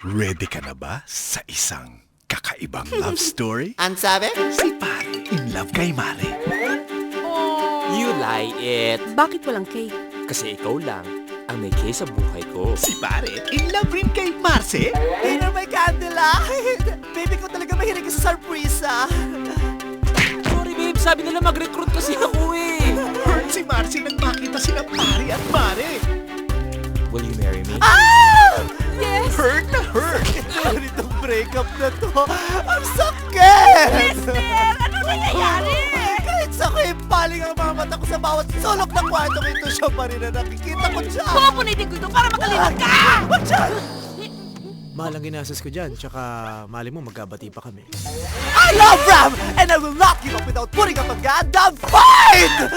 Ready ka na ba sa isang kakaibang love story? Ang sabi? Si Pare in love kay Mare. You lie it. Bakit walang cake? Kasi ikaw lang ang may case sa buhay ko. Si Pare in love rin kay Marce. Dinner may candle Baby ko talaga mahilig sa surprise Sorry babe, sabi nila mag-recruit kasi ako eh. Hurt si Marce nang makita sila Pare at Mare. Will you marry me? Yes! Hurt na hurt. Ganitong breakup na to. Ang sakit! Ano nangyayari? Kahit sa paling ang mga mata ko sa bawat sulok ng kwartong ito siya pa rin na nakikita ko siya. Pupunitin ko ito para makalimutan ka! What's that? Mahal ang ginastos ko dyan, tsaka mali mo magkabati pa kami. I love Ram! And I will not give up without putting up a goddamn fight!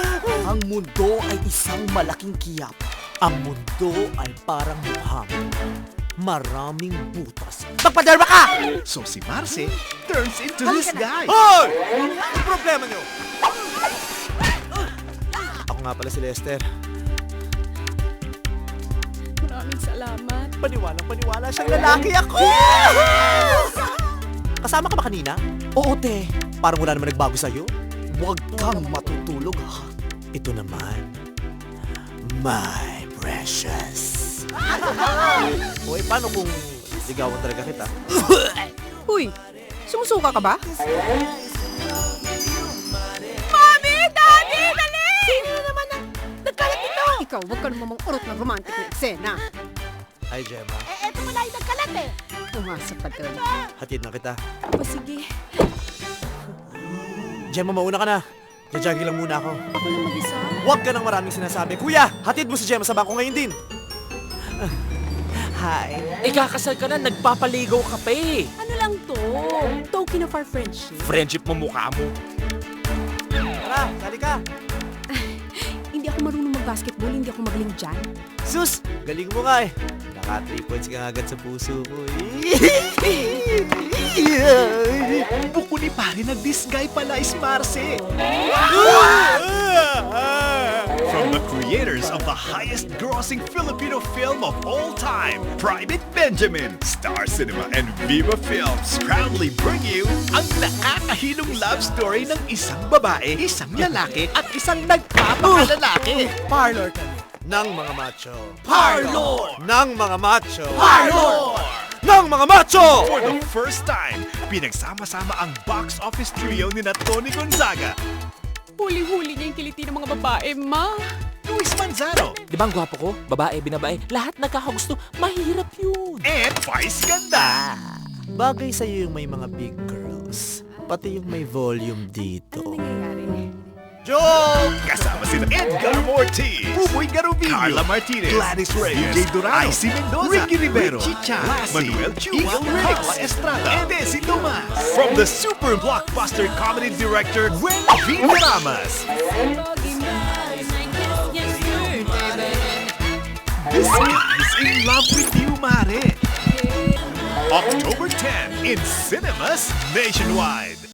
Ang mundo ay isang malaking kiyap. Ang mundo ay parang mukhang maraming butas. Magpaderma ka! So si Marce turns into this guy. Hoy! Ano problema niyo? Ako nga pala si Lester. Maraming salamat. Paniwalang-paniwala siyang lalaki ako! Kasama ka ba kanina? Oo, te. Parang wala naman nagbago sa'yo. Huwag kang matutulog, ha? Ito naman, my precious. O, paano kung ligawan talaga kita? Uy, sumusuka ka ba? Mami! Daddy! Dali! Sino na naman ang nagkalat ito? Ikaw, huwag ka namang urot ng romantic na eksena. Ay, Gemma, Eto wala yung nagkalat eh. Pumasok ka doon. hatid na kita. O sige, Gemma, mauna ka na. Jajagin lang muna ako. ako na mag-isa. Huwag ka nang maraming sinasabi. Kuya, hatid mo si Gemma sa bangko ngayon din. Hi. Ikakasal ka na, nagpapaligaw ka pa eh. Ano lang to? Token of our friendship. Friendship mo mukha mo. Tara, sali ka. Hindi ako marunong mag-basketball, hindi ako magaling dyan. Sus, galing mo nga eh. Naka 3 points ka agad sa puso ko eh. Buko ni Pare na this guy pala is Marce. From the creators of the highest grossing Filipino film of all time, Private Benjamin, Star Cinema and Viva Films proudly bring you ang nakakahilong love story ng isang babae, isang lalaki at isang nagpapakalalaki. Parlor kami. Nang mga macho. Parlor! Nang mga macho. Parlor! Nang mga macho! For the first time, pinagsama-sama ang box office trio ni Tony Gonzaga, Huli-huli niya yung kiliti ng mga babae, ma. Luis Manzano, Di ba ang gwapo ko? Babae, binabae, lahat nagkakagusto. Mahirap yun. and Vice Ganda. Bagay sa'yo yung may mga big girls. Pati yung may volume dito. Ano nangyayari? Joke! Kasama sina Edgar Ortiz, Buboy Garubino, Carla Martinez, Gladys Reyes, DJ Durano, Icy Mendoza, Ricky Rivero, Richie Chan, Manuel Chua, Carla Estrada, and Desi Tomas. From the super blockbuster comedy director, Gwen Villaramas. This is In Love With You, Mare. October 10 in cinemas nationwide.